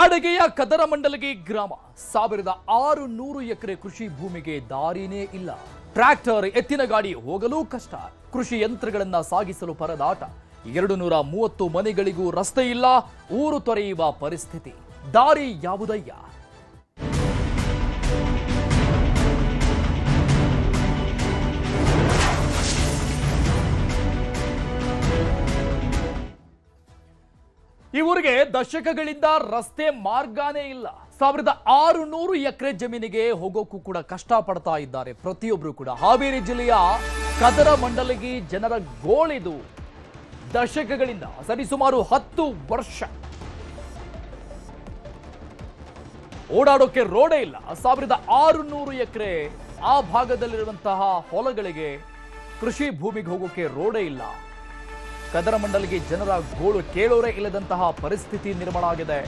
ಅಡಗೆಯ ಕದರಮಂಡಲಗಿ ಗ್ರಾಮ 1600 ಎಕರೆ ಕೃಷಿ ಭೂಮಿಗೆ ದಾರಿನೇ ಇಲ್ಲ. ಟ್ರ್ಯಾಕ್ಟರ್ ಎತ್ತಿನ ಗಾಡಿ ಹೋಗಲು ಕಷ್ಟ. ಕೃಷಿ ಯಂತ್ರಗಳನ್ನ ಸಾಗಿಸಲು ಪರದಾಟ. 230 ಮನೆಗಳಿಗೂ ರಸ್ತೆ ಇಲ್ಲ. ಊರು ತೊರೆಯುವ ಪರಿಸ್ಥಿತಿ. ದಾರಿ ಯಾವುದಯ್ಯ? ಈ ಊರಿಗೆ ದಶಕಗಳಿಂದ ರಸ್ತೆ ಮಾರ್ಗನೇ ಇಲ್ಲ. 1600 ಎಕರೆ ಜಮೀನಿಗೆ ಹೋಗೋಕ್ಕೂ ಕೂಡ ಕಷ್ಟ ಪಡ್ತಾ ಇದ್ದಾರೆ ಪ್ರತಿಯೊಬ್ಬರು ಕೂಡ. ಹಾವೇರಿ ಜಿಲ್ಲೆಯ ಕದರಮಂಡಲಗಿ ಜನರ ಗೋಳಿದು. ದಶಕಗಳಿಂದ ಸರಿಸುಮಾರು 10 ವರ್ಷ ಓಡಾಡೋಕೆ ರೋಡೇ ಇಲ್ಲ. 1600 ಎಕರೆ ಆ ಭಾಗದಲ್ಲಿರುವಂತಹ ಹೊಲಗಳಿಗೆ, ಕೃಷಿ ಭೂಮಿಗೆ ಹೋಗೋಕೆ ರೋಡೇ ಇಲ್ಲ. ಕದರಮಂಡಲಗಿ ಜನರ ಗೋಳು ಕೇಳೋರೇ ಇಲ್ಲದಂತಹ ಪರಿಸ್ಥಿತಿ ನಿರ್ಮಾಣ ಆಗಿದೆ.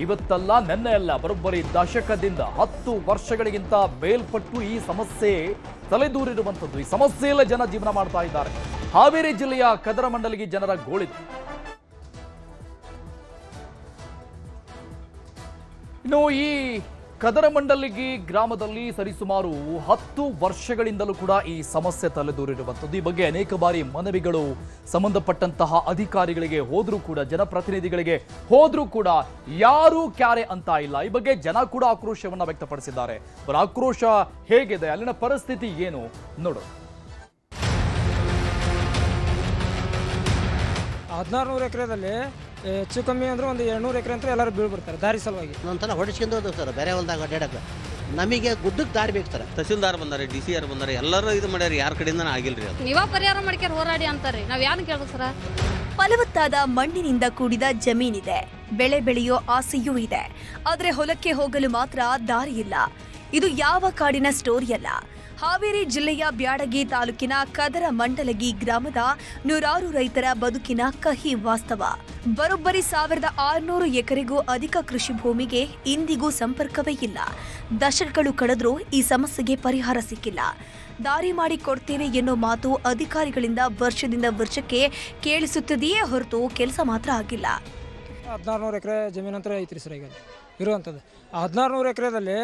ಇವತ್ತಲ್ಲ ನೆನ್ನೆ ಅಲ್ಲ, ಬರೋಬ್ಬರಿ ದಶಕದಿಂದ 10 ವರ್ಷಗಳಿಗಿಂತ ಮೇಲ್ಪಟ್ಟು ಈ ಸಮಸ್ಯೆ ತಲೆದೂರಿರುವಂಥದ್ದು. ಈ ಸಮಸ್ಯೆಯಲ್ಲೇ ಜನ ಜೀವನ ಮಾಡ್ತಾ ಇದ್ದಾರೆ. ಹಾವೇರಿ ಜಿಲ್ಲೆಯ ಕದರಮಂಡಲಗಿ ಜನರ ಗೋಳಿದು. ಇನ್ನು ಈ ಕದರಮಂಡಲಗಿ ಗ್ರಾಮದಲ್ಲಿ ಸರಿಸುಮಾರು 10 ವರ್ಷಗಳಿಂದಲೂ ಕೂಡ ಈ ಸಮಸ್ಯೆ ತಲೆದೂರಿರುವಂಥದ್ದು. ಈ ಬಗ್ಗೆ ಅನೇಕ ಬಾರಿ ಮನವಿಗಳು ಸಂಬಂಧಪಟ್ಟಂತಹ ಅಧಿಕಾರಿಗಳಿಗೆ ಹೋದ್ರೂ ಕೂಡ, ಜನಪ್ರತಿನಿಧಿಗಳಿಗೆ ಹೋದ್ರೂ ಕೂಡ ಯಾರೂ ಕ್ಯಾರೆ ಅಂತ ಇಲ್ಲ. ಈ ಬಗ್ಗೆ ಜನ ಕೂಡ ಆಕ್ರೋಶವನ್ನ ವ್ಯಕ್ತಪಡಿಸಿದ್ದಾರೆ. ಅವರ ಆಕ್ರೋಶ ಹೇಗಿದೆ, ಅಲ್ಲಿನ ಪರಿಸ್ಥಿತಿ ಏನು ನೋಡು. 1600 ಎಕರೆದಲ್ಲಿ ಹೆಚ್ಚು ಕಮ್ಮಿ ಅಂದ್ರೆ ಒಂದು 200 ಎಕರೆ ಅಂತ ಎಲ್ಲರೂ ಬೀಳ್ಬಿಡ್ತಾರೆ ದಾರಿ ಸಲುವಾಗಿ. ಒಂಥರ ಹೊಡಿಸ್ಕೊಂಡು ಹೋದವು ಸರ್. ಬೇರೆ ಹೊಲ್ದಾಗ ಅಡ್ಡಾಡಕ್ಕೆ ನಮಗೆ ಗುಡ್ಡಕ್ಕೆ ದಾರಿ ಬೇಕು ಸರ್. ತಹಸೀಲ್ದಾರ್ ಬಂದಾರೆ, DCR ಬಂದಾರೆ, ಎಲ್ಲರೂ ಇದು ಮಾಡ್ಯಾರ. ಯಾರ ಕಡೆಯಿಂದ ಆಗಿಲ್ರಿ ಅದು. ನೀವ ಪರಿಹಾರ ಮಾಡ್ಕ್ಯಾರ ಹೋರಾಡಿ ಅಂತಾರ್ರಿ. ನಾವ್ ಯಾರು ಕೇಳ್ಬೇಕು ಸರ? ಫಲವತ್ತಾದ ಮಣ್ಣಿನಿಂದ ಕೂಡಿದ ಜಮೀನಿದೆ, ಬೆಳೆ ಬೆಳೆಯೋ ಆಸೆಯೂ ಇದೆ. ಆದ್ರೆ ಹೊಲಕ್ಕೆ ಹೋಗಲು ಮಾತ್ರ ದಾರಿ ಇಲ್ಲ. ಇದು ಯಾವ ಕಾಡಿನ ಸ್ಟೋರಿ ಅಲ್ಲ. ಹಾವೇರಿ ಜಿಲ್ಲೆಯ ಬ್ಯಾಡಗಿ ತಾಲೂಕಿನ ಕದರಮಂಡಲಗಿ ಗ್ರಾಮದ ನೂರಾರು ರೈತರ ಬದುಕಿನ ಕಹಿ ವಾಸ್ತವ. ಬರೋಬ್ಬರಿ 1600 ಎಕರೆಗೂ ಅಧಿಕ ಕೃಷಿ ಭೂಮಿಗೆ ಇಂದಿಗೂ ಸಂಪರ್ಕವೇ ಇಲ್ಲ. ದಶಕಗಳು ಕಳೆದ್ರೂ ಈ ಸಮಸ್ಯೆಗೆ ಪರಿಹಾರ ಸಿಕ್ಕಿಲ್ಲ. ದಾರಿ ಮಾಡಿ ಕೊಡ್ತೇವೆ ಎನ್ನೋ ಮಾತು ಅಧಿಕಾರಿಗಳಿಂದ ವರ್ಷದಿಂದ ವರ್ಷಕ್ಕೆ ಕೇಳಿಸುತ್ತದೆಯೇ ಹೊರತು ಕೆಲಸ ಮಾತ್ರ ಆಗಿಲ್ಲ. 1600 ಎಕರೆ ಜಮೀನಂತರ ಐತ್ರಿ ಸರ್ ಈಗ ಇರುವಂಥದ್ದು. 1600 ಎಕರೆದಲ್ಲಿ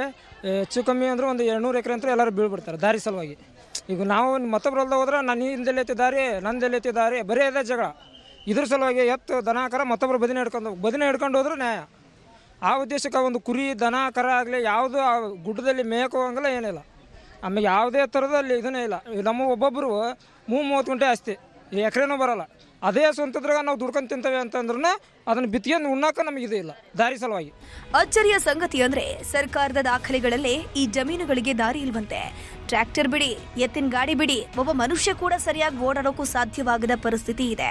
ಹೆಚ್ಚು ಕಮ್ಮಿ ಅಂದ್ರೆ ಒಂದು 200 ಎಕರೆ ಅಂತ ಎಲ್ಲರೂ ಬೀಳ್ಬಿಡ್ತಾರೆ ದಾರಿ ಸಲುವಾಗಿ. ಈಗ ನಾವು ಮತ್ತೊಬ್ಬರು ಹೊಲ್ದಾಗ ಹೋದ್ರೆ ನಿಂದೆಲ್ಲೈತಿ ದಾರಿ, ನಂದೆಲ್ಲೈತಿ ದಾರಿ, ಬರೀ ಅದೇ ಜಗಳ. ಇದ್ರ ಸಲುವಾಗಿ ಎತ್ತು ದನ ಕರ ಮತ್ತೊಬ್ಬರು ಬದಿನ ಹಿಡ್ಕೊಂಡು ಹೋದ್ರೆ ನ್ಯಾಯ. ಆ ಉದ್ದೇಶಕ್ಕೆ ಒಂದು ಕುರಿ ದನ ಕರ ಆಗಲಿ ಯಾವುದು ಆ ಗುಡ್ಡದಲ್ಲಿ ಮೇಯ್ಕೋಂಗಿಲ್ಲ, ಏನಿಲ್ಲ. ಆಮೇಲೆ ಯಾವುದೇ ಥರದಲ್ಲಿ ಇದನ್ನೇ ಇಲ್ಲ. ನಮ್ಮ ಒಬ್ಬೊಬ್ಬರು 30 ಗಂಟೆ ಆಸ್ತಿ, ಎಕರೆನೂ ಬರೋಲ್ಲ. ಅದೇ ಸ್ವಂತದ್ರಾಗ ನಾವು ದುಡ್ಕೊಂಡು ತಿಂತೇವೆ ಅಂತಂದ್ರೂ ಅದನ್ನು ಬಿತ್ಕೊಂಡು ಉಣ್ಣಾಕ ನಮಗೆ ಇದು ಇಲ್ಲ ದಾರಿ ಸಲುವಾಗಿ. ಅಚ್ಚರಿಯ ಸಂಗತಿ ಅಂದ್ರೆ ಸರ್ಕಾರದ ದಾಖಲೆಗಳಲ್ಲೇ ಈ ಜಮೀನುಗಳಿಗೆ ದಾರಿ ಇಲ್ವಂತೆ. ಟ್ರ್ಯಾಕ್ಟರ್ ಬಿಡಿ, ಎತ್ತಿನ ಗಾಡಿ ಬಿಡಿ, ಒಬ್ಬ ಮನುಷ್ಯ ಕೂಡ ಸರಿಯಾಗಿ ಓಡಾಡೋಕ್ಕೂ ಸಾಧ್ಯವಾಗದ ಪರಿಸ್ಥಿತಿ ಇದೆ.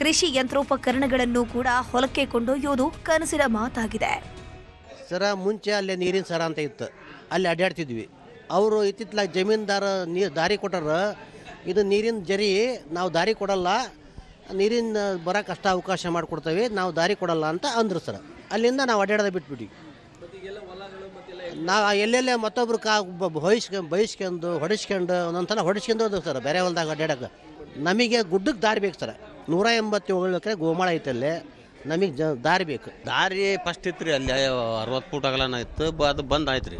ಕೃಷಿ ಯಂತ್ರೋಪಕರಣಗಳನ್ನು ಕೂಡ ಹೊಲಕ್ಕೆ ಕೊಂಡೊಯ್ಯೋದು ಕನಸಿನ ಮಾತಾಗಿದೆ. ಸರ ಮುಂಚೆ ಅಲ್ಲೇ ನೀರಿನ ಸರ ಅಂತ ಇತ್ತು, ಅಲ್ಲಿ ಅಡ್ಡಾಡ್ತಿದ್ವಿ. ಅವರು ಇತ್ತಿತ್ತಲಾಗಿ ಜಮೀನ್ದಾರ ದಾರಿ ಕೊಟ್ಟಾರ. ಇದು ನೀರಿನ ಜರಿ, ನಾವು ದಾರಿ ಕೊಡಲ್ಲ, ನೀರಿನ ಬರೋಕೆ ಅಷ್ಟು ಅವಕಾಶ ಮಾಡಿಕೊಡ್ತೇವೆ, ನಾವು ದಾರಿ ಕೊಡಲ್ಲ ಅಂತ ಅಂದರು ಸರ್. ಅಲ್ಲಿಂದ ನಾವು ಅಡ್ಡಾಡೋದು ಬಿಟ್ಬಿಟ್ಟು ನಾವು ಎಲ್ಲೆಲ್ಲೇ ಮತ್ತೊಬ್ರು ಬಯಸ್ಕೊಂಡು ಹೊಡಿಸ್ಕೊಂಡು ಒಂದೊಂದ್ಸಲ ಹೊಡಿಸ್ಕೊಂಡು ಹೋದವು ಸರ್. ಬೇರೆ ಹೊಲ್ದಾಗ ಅಡ್ಡಾಡಕ್ಕೆ ನಮಗೆ ಗುಡ್ಡಕ್ಕೆ ದಾರಿ ಬೇಕು ಸರ್. 187 ಎಕರೆ ಗೋಮಾಳ ಐತಲ್ಲೇ, ನಮಗೆ ದಾರಿ ಬೇಕು. ದಾರಿ ಫಸ್ಟ್ ಇತ್ತು ರೀ, ಅಲ್ಲಿ 60 ಫೂಟ್ ಅಗಲನ ಇತ್ತು, ಅದು ಬಂದ್ ಆಯ್ತು ರೀ.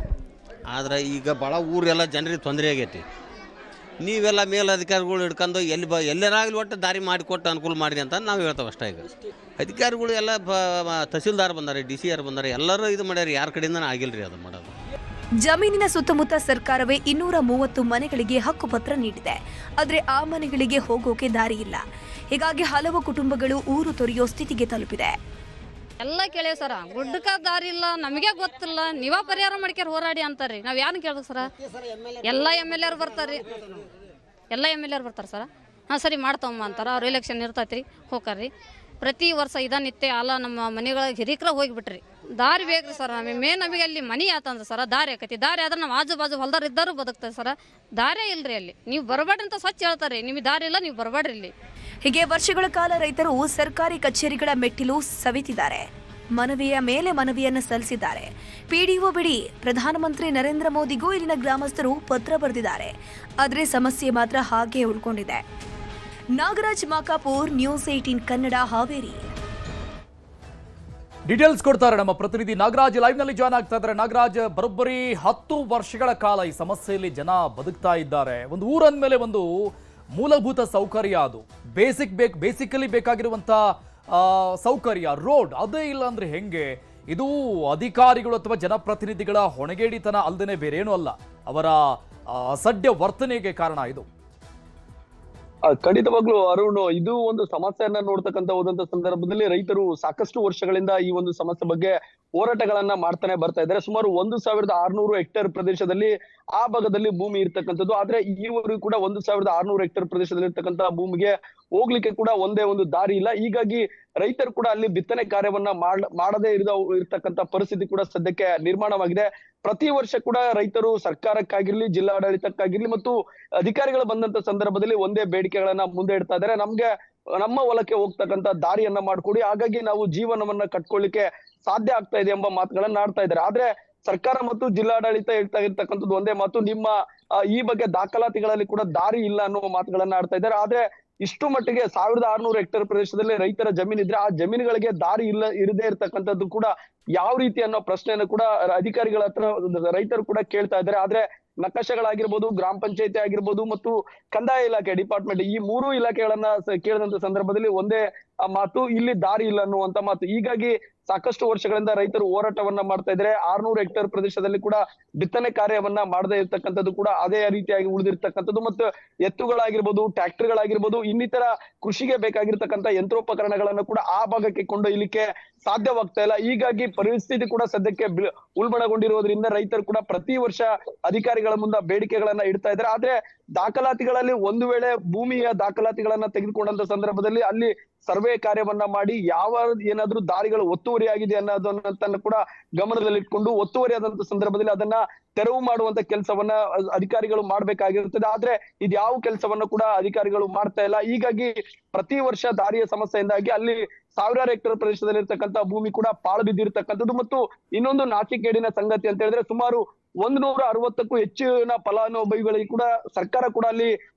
ಆದ್ರೆ ಈಗ ಭಾಳ ಊರೆಲ್ಲ ಜನರಿಗೆ ತೊಂದರೆ ಆಗೈತಿ. ನೀವೆಲ್ಲ ಮೇಲಧಿಕಾರಿಗಳು ಹಿಡ್ಕೊಂಡು ಎಲ್ಲರಾಗಲಿ ಒಟ್ಟು ದಾರಿ ಮಾಡಿಕೊಟ್ಟು ಅನುಕೂಲ ಮಾಡಿರಿ ಅಂತ ನಾವು ಹೇಳ್ತೇವೆ ಅಷ್ಟೇ. ಈಗ ಅಧಿಕಾರಿಗಳು ಎಲ್ಲ ತಹಸೀಲ್ದಾರ್ ಬಂದಾರೆ, DCR ಬಂದಾರೆ, ಎಲ್ಲರೂ ಇದು ಮಾಡ್ಯಾರ. ಯಾರ ಕಡೆಯಿಂದ ಆಗಿಲ್ರಿ ಅದು ಮಾಡೋದು. ಜಮೀನಿನ ಸುತ್ತಮುತ್ತ ಸರ್ಕಾರವೇ 230 ಮನೆಗಳಿಗೆ ಹಕ್ಕುಪತ್ರ ನೀಡಿದೆ. ಆದರೆ ಆ ಮನೆಗಳಿಗೆ ಹೋಗೋಕೆ ದಾರಿ ಇಲ್ಲ. ಹೀಗಾಗಿ ಹಲವು ಕುಟುಂಬಗಳು ಊರು ತೊರೆಯೋ ಸ್ಥಿತಿಗೆ ತಲುಪಿದೆ. ಎಲ್ಲ ಕೇಳೇವ್ ಸರ, ಗುಡ್ಡಕ್ಕ ದಾರಿ ಇಲ್ಲ, ನಮಗೆ ಗೊತ್ತಿಲ್ಲ, ನೀವ ಪರಿಹಾರ ಮಾಡ್ಕ್ಯಾರ ಹೋರಾಡಿ ಅಂತಾರ್ರಿ. ನಾವ್ ಯಾರು ಕೇಳ್ಬೇಕು ಸರ? ಎಲ್ಲ MLA ಬರ್ತಾರ್ರಿ, ಎಲ್ಲ MLA ಬರ್ತಾರ ಸರ. ಹಾಂ ಸರಿ ಮಾಡ್ತಮ್ಮ ಅಂತಾರ. ಅವ್ರು ಎಲೆಕ್ಷನ್ ಇರ್ತೈತ್ರಿ, ಹೋಗ್ರಿ. ಪ್ರತಿ ವರ್ಷ ನಿತ್ಯ ಅಲ್ಲ ನಮ್ಮ ಮನೆಗಳಿಗೆ ಹಿರಿಕರ ಹೋಗಿಬಿಟ್ರಿ. ದಾರಿ ಬೇಕ್ರಿ ಸರ್. ನಮಗೆ ಅಲ್ಲಿ ಮನೆ ಆತಂದ್ರೆ ಸರ ದಾರಿ ಆಕತಿ. ದಾರಿ ಆದ್ರೆ ನಾವು ಆಜು ಬಾಜು ಹೊಲ್ದಾರ ಇದ್ದಾರು ಬದುಕ್ತಾರೆ ಸರ. ದಾರೇ ಇಲ್ರಿ ಅಲ್ಲಿ. ನೀವು ಬರಬೇಡ್ರಿ ಅಂತ ಸ್ವಚ್ಛ ಹೇಳ್ತಾರೆ. ನಿಮಗೆ ದಾರಿ ಇಲ್ಲ, ನೀವು ಬರಬೇಡ್ರಿ ಇಲ್ಲಿ. ಹೀಗೆ ವರ್ಷಗಳ ಕಾಲ ರೈತರು ಸರ್ಕಾರಿ ಕಚೇರಿಗಳ ಮೆಟ್ಟಿಲು ಸವಿತಿದ್ದಾರೆ. ಮನವಿಯ ಮೇಲೆ ಮನವಿಯನ್ನು ಸಲ್ಲಿಸಿದ್ದಾರೆ. ಪಿಡಿಒ ಬಿಡಿ, ಪ್ರಧಾನಮಂತ್ರಿ ನರೇಂದ್ರ ಮೋದಿಗೂ ಇಲ್ಲಿನ ಗ್ರಾಮಸ್ಥರು ಪತ್ರ ಬರೆದಿದ್ದಾರೆ. ಆದರೆ ಸಮಸ್ಯೆ ಮಾತ್ರ ಹಾಗೆ ಉಳ್ಕೊಂಡಿದೆ. ನಾಗರಾಜ್ ಮಾಕಾಪುರ್, ನ್ಯೂಸ್ 18 ಕನ್ನಡ, ಹಾವೇರಿ. ಡೀಟೇಲ್ಸ್ ಕೊಡ್ತಾರೆ ನಮ್ಮ ಪ್ರತಿನಿಧಿ ನಾಗರಾಜ್ ಲೈವ್ ನಲ್ಲಿ ಜಾಯ್ನ್ ಆಗ್ತಾ ಇದ್ದಾರೆ. ನಾಗರಾಜ್, ಬರೋಬ್ಬರಿ 10 ವರ್ಷಗಳ ಕಾಲ ಈ ಸಮಸ್ಯೆಯಲ್ಲಿ ಜನ ಬದುಕ್ತಾ ಇದ್ದಾರೆ. ಒಂದು ಊರಂದ್ಮೇಲೆ ಒಂದು ಮೂಲಭೂತ ಸೌಕರ್ಯ, ಅದು ಬೇಸಿಕಲಿ ಬೇಕಾಗಿರುವಂತ ಸೌಕರ್ಯ, ರೋಡ್ ಅದೇ ಇಲ್ಲ ಅಂದ್ರೆ ಹೆಂಗೆ? ಇದು ಅಧಿಕಾರಿಗಳು ಅಥವಾ ಜನಪ್ರತಿನಿಧಿಗಳ ಹೊಣೆಗೇಡಿತನ ಅಲ್ಲದೆ ಬೇರೇನೂ ಅಲ್ಲ, ಅವರ ಅಸಡ್ಡ ವರ್ತನೆಗೆ ಕಾರಣ ಇದು. ಖಂಡಿತವಾಗ್ಲೂ ಅರುಣ್, ಇದು ಒಂದು ಸಮಸ್ಯೆಯನ್ನ ನೋಡ್ತಕ್ಕಂತ ಹೋದಂತ ಸಂದರ್ಭದಲ್ಲಿ ರೈತರು ಸಾಕಷ್ಟು ವರ್ಷಗಳಿಂದ ಈ ಒಂದು ಸಮಸ್ಯೆ ಬಗ್ಗೆ ಹೋರಾಟಗಳನ್ನ ಮಾಡ್ತಾನೆ ಬರ್ತಾ ಇದ್ದಾರೆ. ಸುಮಾರು 1600 ಹೆಕ್ಟೇರ್ ಪ್ರದೇಶದಲ್ಲಿ ಆ ಭಾಗದಲ್ಲಿ ಭೂಮಿ ಇರ್ತಕ್ಕಂಥದ್ದು. ಆದ್ರೆ ಈವರೆಗೂ ಕೂಡ 1600 ಹೆಕ್ಟೇರ್ ಪ್ರದೇಶದಲ್ಲಿ ಇರ್ತಕ್ಕಂಥ ಭೂಮಿಗೆ ಹೋಗ್ಲಿಕ್ಕೆ ಕೂಡ ಒಂದೇ ಒಂದು ದಾರಿ ಇಲ್ಲ. ಹೀಗಾಗಿ ರೈತರು ಕೂಡ ಅಲ್ಲಿ ಬಿತ್ತನೆ ಕಾರ್ಯವನ್ನ ಮಾಡದೇ ಇರ್ತಕ್ಕಂಥ ಪರಿಸ್ಥಿತಿ ಕೂಡ ಸದ್ಯಕ್ಕೆ ನಿರ್ಮಾಣವಾಗಿದೆ. ಪ್ರತಿ ವರ್ಷ ಕೂಡ ರೈತರು ಸರ್ಕಾರಕ್ಕಾಗಿರ್ಲಿ, ಜಿಲ್ಲಾಡಳಿತಕ್ಕಾಗಿರ್ಲಿ ಮತ್ತು ಅಧಿಕಾರಿಗಳು ಬಂದಂತ ಸಂದರ್ಭದಲ್ಲಿ ಒಂದೇ ಬೇಡಿಕೆಗಳನ್ನ ಮುಂದೆ ಇಡ್ತಾ ಇದ್ದಾರೆ. ನಮ್ಮ ಹೊಲಕ್ಕೆ ಹೋಗ್ತಕ್ಕಂಥ ದಾರಿಯನ್ನ ಮಾಡ್ಕೊಡಿ, ಹಾಗಾಗಿ ನಾವು ಜೀವನವನ್ನ ಕಟ್ಕೊಳ್ಳಿಕ್ಕೆ ಸಾಧ್ಯ ಆಗ್ತಾ ಇದೆ ಎಂಬ ಮಾತುಗಳನ್ನ ಆಡ್ತಾ ಇದ್ದಾರೆ. ಆದ್ರೆ ಸರ್ಕಾರ ಮತ್ತು ಜಿಲ್ಲಾಡಳಿತ ಹೇಳ್ತಾ ಇರ್ತಕ್ಕಂಥದ್ದು ಒಂದೇ ಮಾತು, ನಿಮ್ಮ ಈ ಬಗ್ಗೆ ದಾಖಲಾತಿಗಳಲ್ಲಿ ಕೂಡ ದಾರಿ ಇಲ್ಲ ಅನ್ನುವ ಮಾತುಗಳನ್ನ ಆಡ್ತಾ ಇದ್ದಾರೆ. ಆದ್ರೆ ಇಷ್ಟು ಮಟ್ಟಿಗೆ 1600 ಹೆಕ್ಟೇರ್ ಪ್ರದೇಶದಲ್ಲಿ ರೈತರ ಜಮೀನಿದ್ರೆ ಆ ಜಮೀನುಗಳಿಗೆ ದಾರಿ ಇರದೇ ಇರ್ತಕ್ಕಂಥದ್ದು ಕೂಡ ಯಾವ ರೀತಿ ಅನ್ನೋ ಪ್ರಶ್ನೆಯನ್ನು ಕೂಡ ಅಧಿಕಾರಿಗಳ ಹತ್ರ ರೈತರು ಕೂಡ ಕೇಳ್ತಾ ಇದ್ದಾರೆ. ಆದ್ರೆ ನಕಾಶೆಗಳಾಗಿರ್ಬೋದು, ಗ್ರಾಮ ಪಂಚಾಯತಿ ಆಗಿರ್ಬೋದು ಮತ್ತು ಕಂದಾಯ ಇಲಾಖೆ ಡಿಪಾರ್ಟ್ಮೆಂಟ್, ಈ 3 ಇಲಾಖೆಗಳನ್ನ ಕೇಳಿದಂತ ಸಂದರ್ಭದಲ್ಲಿ ಒಂದೇ ಮಾತು, ಇಲ್ಲಿ ದಾರಿ ಇಲ್ಲ ಅನ್ನುವಂತ ಮಾತು. ಹೀಗಾಗಿ ಸಾಕಷ್ಟು ವರ್ಷಗಳಿಂದ ರೈತರು ಹೋರಾಟವನ್ನ ಮಾಡ್ತಾ ಇದ್ದಾರೆ. 600 ಹೆಕ್ಟೇರ್ ಪ್ರದೇಶದಲ್ಲಿ ಕೂಡ ಬಿತ್ತನೆ ಕಾರ್ಯವನ್ನ ಮಾಡದೇ ಇರ್ತಕ್ಕಂಥದ್ದು ಕೂಡ ಅದೇ ರೀತಿಯಾಗಿ ಉಳಿದಿರ್ತಕ್ಕಂಥದ್ದು ಮತ್ತು ಎತ್ತುಗಳಾಗಿರ್ಬೋದು, ಟ್ರ್ಯಾಕ್ಟರ್ಗಳಾಗಿರ್ಬೋದು, ಇನ್ನಿತರ ಕೃಷಿಗೆ ಬೇಕಾಗಿರ್ತಕ್ಕಂಥ ಯಂತ್ರೋಪಕರಣಗಳನ್ನು ಕೂಡ ಆ ಭಾಗಕ್ಕೆ ಕೊಂಡೊಯ್ಯಲಿಕ್ಕೆ ಸಾಧ್ಯವಾಗ್ತಾ ಇಲ್ಲ. ಹೀಗಾಗಿ ಪರಿಸ್ಥಿತಿ ಕೂಡ ಸದ್ಯಕ್ಕೆ ಉಲ್ಬಣಗೊಂಡಿರುವುದರಿಂದ ರೈತರು ಕೂಡ ಪ್ರತಿ ವರ್ಷ ಅಧಿಕಾರಿಗಳ ಮುಂದೆ ಬೇಡಿಕೆಗಳನ್ನ ಇಡ್ತಾ ಇದ್ದಾರೆ. ಆದ್ರೆ ದಾಖಲಾತಿಗಳಲ್ಲಿ ಒಂದು ವೇಳೆ ಭೂಮಿಯ ದಾಖಲಾತಿಗಳನ್ನ ತೆಗೆದುಕೊಂಡಂತ ಸಂದರ್ಭದಲ್ಲಿ ಅಲ್ಲಿ ಸರ್ವೆ ಕಾರ್ಯವನ್ನ ಮಾಡಿ ಏನಾದ್ರೂ ದಾರಿಗಳು ಒತ್ತುವರಿ ಆಗಿದೆ ಅನ್ನೋದನ್ನ ಕೂಡ ಗಮನದಲ್ಲಿಟ್ಕೊಂಡು ಒತ್ತುವರಿ ಆದಂತ ಸಂದರ್ಭದಲ್ಲಿ ಅದನ್ನ ತೆರವು ಮಾಡುವಂತ ಕೆಲಸವನ್ನ ಅಧಿಕಾರಿಗಳು ಮಾಡ್ಬೇಕಾಗಿರುತ್ತದೆ. ಆದ್ರೆ ಇದ್ಯಾವ ಕೆಲಸವನ್ನ ಕೂಡ ಅಧಿಕಾರಿಗಳು ಮಾಡ್ತಾ ಇಲ್ಲ. ಹೀಗಾಗಿ ಪ್ರತಿ ವರ್ಷ ದಾರಿಯ ಸಮಸ್ಯೆಯಿಂದಾಗಿ ಅಲ್ಲಿ 1000 ಹೆಕ್ಟೇರ್ ಪ್ರದೇಶದಲ್ಲಿ ಇರ್ತಕ್ಕಂಥ ಭೂಮಿ ಕೂಡ ಪಾಳು ಬಿದ್ದಿರ್ತಕ್ಕಂಥದ್ದು. ಮತ್ತು ಇನ್ನೊಂದು ನಾಚಿಕೇಡಿನ ಸಂಗತಿ ಅಂತ ಹೇಳಿದ್ರೆ ಸುಮಾರು 160ಕ್ಕೂ ಹೆಚ್ಚಿನ ಫಲಾನುಭವಿಗಳಿಗೆ ಕೂಡ ಸರ್ಕಾರ ಕೂಡ ಅಲ್ಲಿ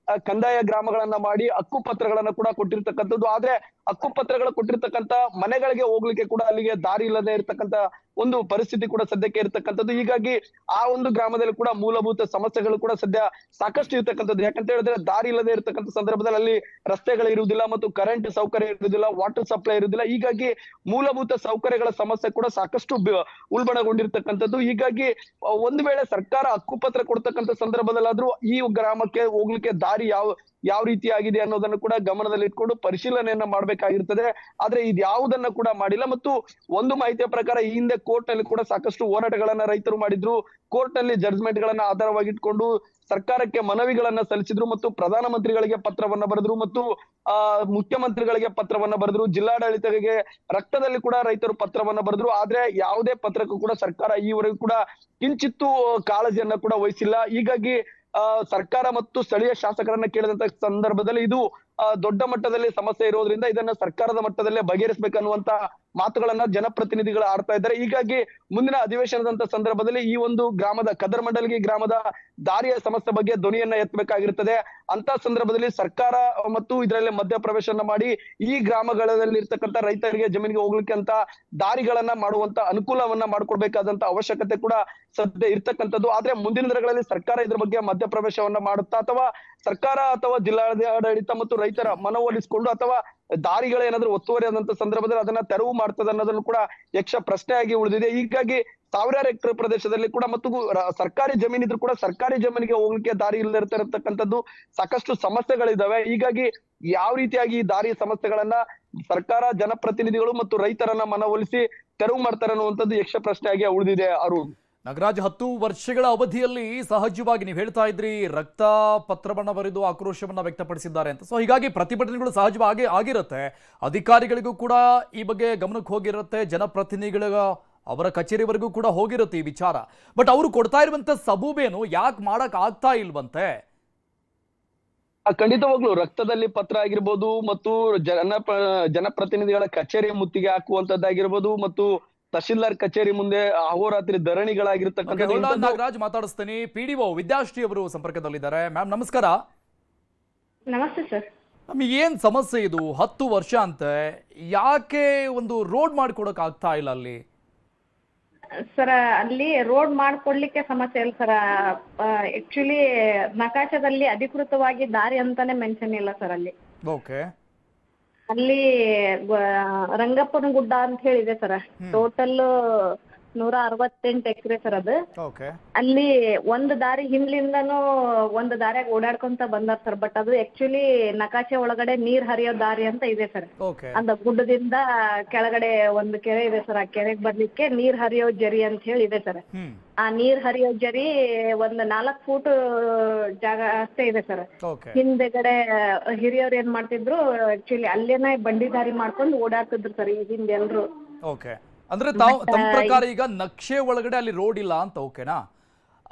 ಕಂದಾಯ ಗ್ರಾಮಗಳನ್ನ ಮಾಡಿ ಹಕ್ಕುಪತ್ರಗಳನ್ನ ಕೂಡ ಕೊಟ್ಟಿರ್ತಕ್ಕಂಥದ್ದು. ಆದ್ರೆ ಹಕ್ಕುಪತ್ರಗಳು ಕೊಟ್ಟಿರ್ತಕ್ಕಂಥ ಮನೆಗಳಿಗೆ ಹೋಗ್ಲಿಕ್ಕೆ ಕೂಡ ಅಲ್ಲಿಗೆ ದಾರಿ ಇಲ್ಲದೆ ಇರ್ತಕ್ಕಂಥ ಒಂದು ಪರಿಸ್ಥಿತಿ ಕೂಡ ಸದ್ಯಕ್ಕೆ ಇರ್ತಕ್ಕಂಥದ್ದು. ಹೀಗಾಗಿ ಆ ಒಂದು ಗ್ರಾಮದಲ್ಲಿ ಕೂಡ ಮೂಲಭೂತ ಸಮಸ್ಯೆಗಳು ಕೂಡ ಸದ್ಯ ಸಾಕಷ್ಟು ಇರ್ತಕ್ಕಂಥದ್ದು. ಯಾಕಂತ ಹೇಳಿದ್ರೆ ದಾರಿ ಇಲ್ಲದೆ ಇರ್ತಕ್ಕಂಥ ಸಂದರ್ಭದಲ್ಲಿ ಅಲ್ಲಿ ರಸ್ತೆಗಳು ಇರುವುದಿಲ್ಲ ಮತ್ತು ಕರೆಂಟ್ ಸೌಕರ್ಯ ಇರುವುದಿಲ್ಲ, ವಾಟರ್ ಸಪ್ಲೈ ಇರುವುದಿಲ್ಲ. ಹೀಗಾಗಿ ಮೂಲಭೂತ ಸೌಕರ್ಯಗಳ ಸಮಸ್ಯೆ ಕೂಡ ಸಾಕಷ್ಟು ಉಲ್ಬಣಗೊಂಡಿರ್ತಕ್ಕಂಥದ್ದು. ಹೀಗಾಗಿ ಒಂದು ವೇಳೆ ಸರ್ಕಾರ ಹಕ್ಕುಪತ್ರ ಕೊಡ್ತಕ್ಕಂಥ ಸಂದರ್ಭದಲ್ಲಾದ್ರೂ ಈ ಗ್ರಾಮಕ್ಕೆ ಹೋಗ್ಲಿಕ್ಕೆ ದಾರಿ ಯಾವ ರೀತಿಯಾಗಿದೆ ಅನ್ನೋದನ್ನು ಕೂಡ ಗಮನದಲ್ಲಿ ಇಟ್ಕೊಂಡು ಪರಿಶೀಲನೆಯನ್ನ ಮಾಡ್ಬೇಕಾಗಿರ್ತದೆ. ಆದ್ರೆ ಇದ್ಯಾವುದನ್ನ ಕೂಡ ಮಾಡಿಲ್ಲ. ಮತ್ತು ಒಂದು ಮಾಹಿತಿಯ ಪ್ರಕಾರ ಈ ಹಿಂದೆ ಕೋರ್ಟ್ ನಲ್ಲಿ ಕೂಡ ಸಾಕಷ್ಟು ಹೋರಾಟಗಳನ್ನ ರೈತರು ಮಾಡಿದ್ರು. ಕೋರ್ಟ್ ನಲ್ಲಿ ಜಡ್ಜ್ಮೆಂಟ್ ಗಳನ್ನ ಆಧಾರವಾಗಿಟ್ಕೊಂಡು ಸರ್ಕಾರಕ್ಕೆ ಮನವಿಗಳನ್ನ ಸಲ್ಲಿಸಿದ್ರು ಮತ್ತು ಪ್ರಧಾನಮಂತ್ರಿಗಳಿಗೆ ಪತ್ರವನ್ನ ಬರೆದ್ರು ಮತ್ತು ಮುಖ್ಯಮಂತ್ರಿಗಳಿಗೆ ಪತ್ರವನ್ನ ಬರೆದ್ರು, ಜಿಲ್ಲಾಡಳಿತಕ್ಕೆ ರಕ್ತದಲ್ಲಿ ಕೂಡ ರೈತರು ಪತ್ರವನ್ನ ಬರೆದ್ರು. ಆದ್ರೆ ಯಾವುದೇ ಪತ್ರಕ್ಕೂ ಕೂಡ ಸರ್ಕಾರ ಈವರೆಗೂ ಕೂಡ ಕಿಂಚಿತ್ತೂ ಕಾಳಜಿಯನ್ನ ಕೂಡ ವಹಿಸಿಲ್ಲ. ಹೀಗಾಗಿ ಸರ್ಕಾರ ಮತ್ತು ಸ್ಥಳೀಯ ಶಾಸಕರನ್ನ ಕೇಳಿದಂತ ಸಂದರ್ಭದಲ್ಲಿ ಇದು ದೊಡ್ಡ ಮಟ್ಟದಲ್ಲಿ ಸಮಸ್ಯೆ ಇರೋದ್ರಿಂದ ಇದನ್ನ ಸರ್ಕಾರದ ಮಟ್ಟದಲ್ಲೇ ಬಗೆಹರಿಸಬೇಕನ್ನುವಂತ ಮಾತುಗಳನ್ನ ಜನಪ್ರತಿನಿಧಿಗಳು ಆಡ್ತಾ ಇದ್ದಾರೆ. ಹೀಗಾಗಿ ಮುಂದಿನ ಅಧಿವೇಶನದಂತ ಸಂದರ್ಭದಲ್ಲಿ ಈ ಒಂದು ಗ್ರಾಮದ ಕದರಮಂಡಲಗಿ ಗ್ರಾಮದ ದಾರಿಯ ಸಮಸ್ಯೆ ಬಗ್ಗೆ ಧ್ವನಿಯನ್ನ ಎತ್ತಬೇಕಾಗಿರ್ತದೆ. ಅಂತ ಸಂದರ್ಭದಲ್ಲಿ ಸರ್ಕಾರ ಮತ್ತು ಇದರಲ್ಲಿ ಮಧ್ಯ ಪ್ರವೇಶನ ಮಾಡಿ ಈ ಗ್ರಾಮಗಳಲ್ಲಿ ಇರ್ತಕ್ಕಂಥ ರೈತರಿಗೆ ಜಮೀನಿಗೆ ಹೋಗ್ಲಿಕ್ಕೆ ಅಂತ ದಾರಿಗಳನ್ನ ಮಾಡುವಂತ ಅನುಕೂಲವನ್ನ ಮಾಡ್ಕೊಡ್ಬೇಕಾದಂತ ಅವಶ್ಯಕತೆ ಕೂಡ ಸದ್ಯ ಇರ್ತಕ್ಕಂಥದ್ದು. ಆದ್ರೆ ಮುಂದಿನ ದಿನಗಳಲ್ಲಿ ಸರ್ಕಾರ ಇದ್ರ ಬಗ್ಗೆ ಮಧ್ಯ ಪ್ರವೇಶವನ್ನ ಮಾಡುತ್ತಾ ಅಥವಾ ಸರ್ಕಾರ ಅಥವಾ ಜಿಲ್ಲಾಡಳಿತ ಮತ್ತು ರೈತರ ಮನವೊಲಿಸಿಕೊಂಡು ಅಥವಾ ದಾರಿಗಳೇನಾದ್ರೂ ಒತ್ತುವರಿ ಆದಂತ ಸಂದರ್ಭದಲ್ಲಿ ಅದನ್ನ ತೆರವು ಮಾಡ್ತದೆ ಅನ್ನೋದನ್ನು ಕೂಡ ಯಕ್ಷ ಪ್ರಶ್ನೆಯಾಗಿ ಉಳಿದಿದೆ. ಹೀಗಾಗಿ 1000 ಹೆಕ್ಟೇರ್ ಪ್ರದೇಶದಲ್ಲಿ ಕೂಡ ಮತ್ತು ಸರ್ಕಾರಿ ಜಮೀನಿದ್ರು ಕೂಡ ಸರ್ಕಾರಿ ಜಮೀನಿಗೆ ಹೋಗ್ಲಿಕ್ಕೆ ದಾರಿ ಇಲ್ಲದಿರ್ತಕ್ಕಂಥದ್ದು ಸಾಕಷ್ಟು ಸಮಸ್ಯೆಗಳಿದಾವೆ. ಹೀಗಾಗಿ ಯಾವ ರೀತಿಯಾಗಿ ಈ ದಾರಿಯ ಸಮಸ್ಯೆಗಳನ್ನ ಸರ್ಕಾರ, ಜನಪ್ರತಿನಿಧಿಗಳು ಮತ್ತು ರೈತರನ್ನ ಮನವೊಲಿಸಿ ತೆರವು ಮಾಡ್ತಾರೆ ಅನ್ನುವಂಥದ್ದು ಯಕ್ಷ ಪ್ರಶ್ನೆಯಾಗಿ ಉಳಿದಿದೆ. ಅರುಣ್, ನಾಗರಾಜ್, 10 ವರ್ಷಗಳ ಅವಧಿಯಲ್ಲಿ ಸಹಜವಾಗಿ ನೀವು ಹೇಳ್ತಾ ಇದ್ರಿ ರಕ್ತ ಪತ್ರವನ್ನ ಬರೆದು ಆಕ್ರೋಶವನ್ನ ವ್ಯಕ್ತಪಡಿಸಿದ್ದಾರೆ ಅಂತ. ಸೊ ಹೀಗಾಗಿ ಪ್ರತಿಭಟನೆಗಳು ಸಹಜವಾಗಿ ಆಗಿರುತ್ತೆ, ಅಧಿಕಾರಿಗಳಿಗೂ ಕೂಡ ಈ ಬಗ್ಗೆ ಗಮನಕ್ಕೆ ಹೋಗಿರುತ್ತೆ, ಜನಪ್ರತಿನಿಧಿಗಳ ಅವರ ಕಚೇರಿವರೆಗೂ ಕೂಡ ಹೋಗಿರುತ್ತೆ ಈ ವಿಚಾರ. ಬಟ್ ಅವರು ಕೊಡ್ತಾ ಇರುವಂತ ಸಬೂಬೇನು ಯಾಕೆ ಮಾಡಕ್ ಆಗ್ತಾ ಇಲ್ವಂತೆ? ಖಂಡಿತವಾಗ್ಲು ರಕ್ತದಲ್ಲಿ ಪತ್ರ ಆಗಿರ್ಬೋದು ಮತ್ತು ಜನಪ್ರತಿನಿಧಿಗಳ ಕಚೇರಿ ಮುತ್ತಿಗೆ ಹಾಕುವಂತದ್ದಾಗಿರ್ಬೋದು ಮತ್ತು ತಹಶೀಲ್ದಾರ್ ಕಚೇರಿ ಮುಂದೆ ಅಹೋರಾತ್ರಿ ಧರಣಿಗಳಾಗಿರ್ತಕ್ಕಂಥ. ನಾಗರಾಜ್ ಮಾತಾಡಿಸ್ತೀನಿ. PDO ವಿದ್ಯಾಶ್ರೀ ಅವರು ಸಂಪರ್ಕದಲ್ಲಿದ್ದಾರೆ. ಮ್ಯಾಮ್ ನಮಸ್ಕಾರ. ನಮಸ್ತೆ ಸರ್. ನಮಗೆ ಏನ್ ಸಮಸ್ಯೆ ಇದು? 10 ವರ್ಷ ಅಂತೆ, ಯಾಕೆ ಒಂದು ರೋಡ್ ಮಾಡಿಕೊಡಕ್ ಆಗ್ತಾ ಇಲ್ಲ ಅಲ್ಲಿ? ಸರ ಅಲ್ಲಿ ರೋಡ್ ಮಾಡ್ಕೊಡ್ಲಿಕ್ಕೆ ಸಮಸ್ಯೆ ಇಲ್ಲ ಸರ. ಆಕ್ಚುಲಿ ನಕಾಶದಲ್ಲಿ ಅಧಿಕೃತವಾಗಿ ದಾರಿ ಅಂತಾನೆ ಮೆನ್ಷನ್ ಇಲ್ಲ ಸರ್ ಅಲ್ಲಿ. ಓಕೆ. ಅಲ್ಲಿ ರಂಗಪ್ಪನ ಗುಡ್ಡ ಅಂತ ಹೇಳಿದೆ ಸರ್. ಟೋಟಲ್ 168 ಎಕರೆ ಸರ್ ಅದು. ಓಕೆ. ಅಲ್ಲಿ ಒಂದು ದಾರಿ ಹಿಂದ್ಲಿಂದನೂ ಒಂದು ದಾರಿಯಾಗ ಓಡಾಡ್ಕೊಂತ ಬಂದಾರ ಸರ್. ಬಟ್ ಅದು ಆಕ್ಚುಲಿ ನಕಾಶೆ ಒಳಗಡೆ ನೀರ್ ಹರಿಯೋ ದಾರಿ ಅಂತ ಇದೆ ಸರ್. ಓಕೆ. அந்த ಗುಡ್ಡದಿಂದ ಕೆಳಗಡೆ ಒಂದು ಕೆರೆ ಇದೆ ಸರ್. ಆ ಕೆರೆಗೆ ಬರ್ಲಿಕ್ಕೆ ನೀರ್ ಹರಿಯೋ ಜರಿ ಅಂತ ಹೇಳಿ ಇದೆ ಸರ್. ಆ ನೀರ್ ಹರಿಯೋ ಜರಿ ಒಂದು 4 ಫೂಟ್ ಜಾಗ ಅಷ್ಟೇ ಇದೆ ಸರ್. ಓಕೆ. ಹಿಂದೆಗಡೆ ಹಿರಿಯವ್ರು ಏನ್ ಮಾಡ್ತಿದ್ರು, ಆಕ್ಚುಲಿ ಅಲ್ಲೇನೆ ಬಂಡಿ ದಾರಿ ಮಾಡ್ಕೊಂಡು ಓಡಾಡ್ತಿದ್ರು ಸರ್ ಈ ಹಿಂದೆ ಎಲ್ರು. ಓಕೆ. ಅಂದ್ರೆ ತಮ್ಮ ಪ್ರಕಾರ ಈಗ ನಕ್ಷೆ ಒಳಗಡೆ ಅಲ್ಲಿ ರೋಡ್ ಇಲ್ಲ ಅಂತ, ಓಕೆನಾ?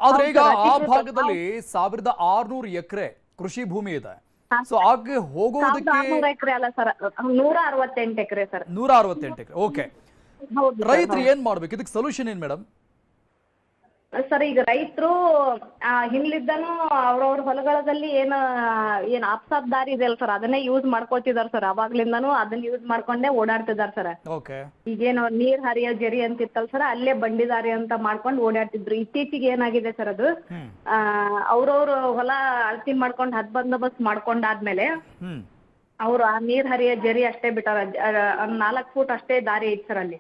ಆದ್ರೆ ಈಗ ಆ ಭಾಗದಲ್ಲಿ 1600 ಎಕರೆ ಕೃಷಿ ಭೂಮಿ ಇದೆ. ಸೊ ಹಾಗೆ ಹೋಗೋದಕ್ಕೆ 1600 ಎಕರೆ ಅಲ್ಲ ಸರ್, 168 ಎಕರೆ ಸರ್. 168 ಎಕರೆ. ಓಕೆ. ಹೌದು ರೈತರು ಏನ್ ಮಾಡ್ಬೇಕು? ಇದಕ್ಕೆ ಸೊಲ್ಯೂಷನ್ ಏನ್ ಮೇಡಮ್? ಸರ್ ಈಗ ರೈತರು ಹಿಂದ್ಲಿದ್ದನು ಅವ್ರವ್ರ ಹೊಲಗಳಲ್ಲಿ ಏನ್ ಆಪ್ಸಾಪ್ ದಾರಿ ಇದೆ ಅಲ್ಲ ಸರ್, ಅದನ್ನೇ ಯೂಸ್ ಮಾಡ್ಕೊತಿದಾರ ಸರ್. ಅವಾಗ್ಲಿಂದಾನು ಅದನ್ನ ಯೂಸ್ ಮಾಡ್ಕೊಂಡೇ ಓಡಾಡ್ತಿದಾರ ಸರ್. ಓಕೆ. ಈಗೇನು ನೀರ್ ಹರಿಯೋ ಜರಿ ಅಂತಿತ್ತಲ್ಲ ಸರ್, ಅಲ್ಲೇ ಬಂಡಿ ದಾರಿ ಅಂತ ಮಾಡ್ಕೊಂಡು ಓಡಾಡ್ತಿದ್ರು. ಇತ್ತೀಚಿಗೆ ಏನಾಗಿದೆ ಸರ್, ಅದು ಅವ್ರವ್ರ ಹೊಲ ಅಳತಿ ಮಾಡ್ಕೊಂಡು ಹದ್ ಬಂದೋಬಸ್ತ್ ಮಾಡ್ಕೊಂಡಾದ್ಮೇಲೆ ಅವ್ರು ಆ ನೀರ್ ಹರಿಯೋ ಜರಿ ಅಷ್ಟೇ ಬಿಟ್ಟಾರ. 4 ಫೂಟ್ ಅಷ್ಟೇ ದಾರಿ ಐತಿ ಸರ್ ಅಲ್ಲಿ.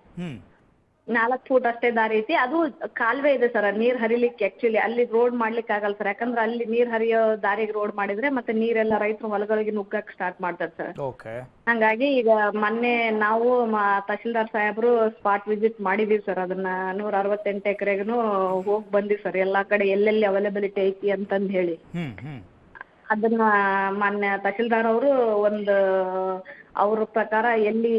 4 ಫೂಟ್ ಅಷ್ಟೇ ದಾರಿ ಐತಿ. ಅದು ಕಾಲುವೆ ಇದೆ ಸರ್ ನೀರ್ ಹರಿಲಿಕ್ಕೆ. ಆಕ್ಚುಲಿ ಅಲ್ಲಿ ರೋಡ್ ಮಾಡ್ಲಿಕ್ಕೆ ಆಗಲ್ಲ ಸರ್, ಯಾಕಂದ್ರೆ ಅಲ್ಲಿ ನೀರ್ ಹರಿಯೋ ದಾರಿಗೆ ರೋಡ್ ಮಾಡಿದ್ರೆ ಮತ್ತೆ ನೀರೆಲ್ಲ ರೈತರು ಹೊಲಗಳಿಗೆ ನುಗ್ಗಕ್ ಸ್ಟಾರ್ಟ್ ಮಾಡ್ತಾರೆ ಸರ್. ಓಕೆ. ಹಂಗಾಗಿ ಈಗ ಮೊನ್ನೆ ನಾವು ತಹಶೀಲ್ದಾರ್ ಸಾಹೇಬ್ರು ಸ್ಪಾಟ್ ವಿಸಿಟ್ ಮಾಡಿದೀವಿ ಸರ್. ಅದನ್ನ 168 ಎಕರೆಗೂ ಹೋಗಿ ಬಂದಿವಿ ಸರ್. ಎಲ್ಲಾ ಕಡೆ ಎಲ್ಲೆಲ್ಲಿ ಅವೈಲಬಿಲಿಟಿ ಐತಿ ಅಂತಂದ್ ಹೇಳಿ ಅದನ್ನ ಮಾನ್ಯ ತಹಶೀಲ್ದಾರ್ ಅವರು ಒಂದು ಅವ್ರ ಪ್ರಕಾರ ಎಲ್ಲಿ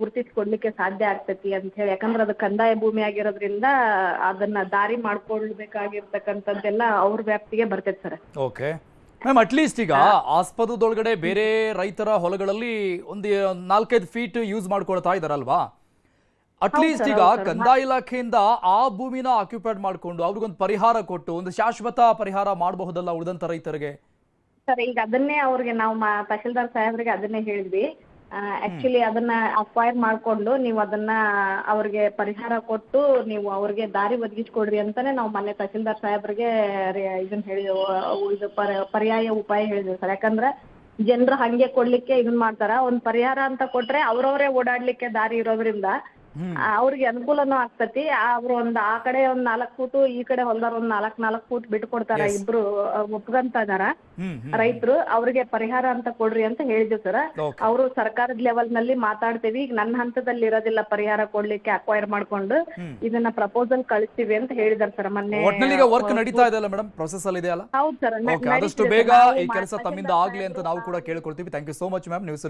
ಗುರುತಿಸ್ಕೊಡ್ಲಿಕ್ಕೆ ಸಾಧ್ಯ ಆಗ್ತೈತಿ ಅಂತ ಹೇಳಿ, ಯಾಕಂದ್ರೆ ಅದು ಕಂದಾಯ ಭೂಮಿ ಆಗಿರೋದ್ರಿಂದ ಅದನ್ನ ದಾರಿ ಮಾಡ್ಕೊಳ್ಬೇಕಾಗಿರ್ತಕ್ಕಂಥದ್ದೆಲ್ಲ ಅವ್ರ ವ್ಯಾಪ್ತಿಗೆ ಬರ್ತೈತೆ ಸರ್. Okay ma'am. ಅಟ್ಲೀಸ್ಟ್ ಈಗ ಆಸ್ಪದದೊಳಗಡೆ ಬೇರೆ ರೈತರ ಹೊಲಗಳಲ್ಲಿ ಒಂದು 4-5 ಫೀಟ್ ಯೂಸ್ ಮಾಡ್ಕೊಳ್ತಾ ಇದಾರಲ್ವಾ? ಅಟ್ಲೀಸ್ಟ್ ಈಗ ಕಂದಾಯ ಇಲಾಖೆಯಿಂದ ಆ ಭೂಮಿನ ಆಕ್ಯುಪೈಡ್ ಮಾಡ್ಕೊಂಡು ಅವ್ರಿಗೊಂದು ಪರಿಹಾರ ಕೊಟ್ಟು ಒಂದು ಶಾಶ್ವತ ಪರಿಹಾರ ಮಾಡಬಹುದಲ್ಲ ಉಳಿದಂತ ರೈತರಿಗೆ? ಸರ್ ಈಗ ಅದನ್ನೇ ಅವ್ರಿಗೆ ನಾವು ತಹಶೀಲ್ದಾರ್ ಸಾಹೇಬ್ರಿಗೆ ಅದನ್ನೇ ಹೇಳಿದ್ವಿ. ಆಕ್ಚುಲಿ ಅದನ್ನ ಅಕ್ವೈರ್ ಮಾಡ್ಕೊಂಡು ನೀವು ಅದನ್ನ ಅವ್ರಿಗೆ ಪರಿಹಾರ ಕೊಟ್ಟು ನೀವು ಅವ್ರಿಗೆ ದಾರಿ ಒದಗಿಸ್ಕೊಡ್ರಿ ಅಂತಾನೆ ನಾವು ಮೊನ್ನೆ ತಹಶೀಲ್ದಾರ್ ಸಾಹೇಬ್ರಿಗೆ ಇದನ್ನ ಹೇಳಿ ಇದು ಪರ್ಯಾಯ ಉಪಾಯ ಹೇಳಿದ್ವಿ ಸರ್. ಯಾಕಂದ್ರೆ ಜನರು ಹಂಗೆ ಕೊಡ್ಲಿಕ್ಕೆ ಇದನ್ ಮಾಡ್ತಾರ. ಒಂದ್ ಪರಿಹಾರ ಅಂತ ಕೊಟ್ರೆ ಅವ್ರವ್ರೇ ಓಡಾಡ್ಲಿಕ್ಕೆ ದಾರಿ ಇರೋದ್ರಿಂದ ಅವ್ರಿಗೆ ಅನುಕೂಲನೂ ಆಗ್ತತಿ. ಅವ್ರು ಆ ಕಡೆ ಒಂದ್ 4 ಫೂಟ್, ಈ ಕಡೆ ಹೊಲ್ದಾರ ಒಂದ್ 4 ಫೂಟ್ ಬಿಟ್ಟು ಕೊಡ್ತಾರ. ಇಬ್ರು ಒಪ್ಕೊಂತ ಇದಾರ ರೈತರು. ಅವ್ರಿಗೆ ಪರಿಹಾರ ಅಂತ ಕೊಡ್ರಿ ಅಂತ ಹೇಳಿದ್ವಿ ಸರ್. ಅವರು ಸರ್ಕಾರದ ಲೆವೆಲ್ ನಲ್ಲಿ ಮಾತಾಡ್ತೀವಿ, ಈಗ ನನ್ನ ಹಂತದಲ್ಲಿ ಇರೋದಿಲ್ಲ ಪರಿಹಾರ ಕೊಡ್ಲಿಕ್ಕೆ, ಅಕ್ವೈರ್ ಮಾಡ್ಕೊಂಡು ಇದನ್ನ ಪ್ರಪೋಸಲ್ ಕಳಿಸ್ತೀವಿ ಅಂತ ಹೇಳಿದಾರೆ ಸರ್ ಮೊನ್ನೆ. ಒಟ್ನಲ್ಲಿ ವರ್ಕ್ ನಡೀತಾ ಇದೆ ಅಲ್ಲ ಮೇಡಮ್? ಪ್ರೊಸೆಸ್ ಅಲ್ಲಿ ಇದೆ ಅಲ್ಲ? ಹೌದು ಸರ್. ಆದಷ್ಟು ಬೇಗ ಈ ಕೆಲಸ ತಮ್ಮಿಂದ ಆಗ್ಲಿ ಅಂತ ನಾವು ಕೂಡ ಕೇಳ್ಕೊಳ್ತೀವಿ. Thank you so much ma'am. ನೀವು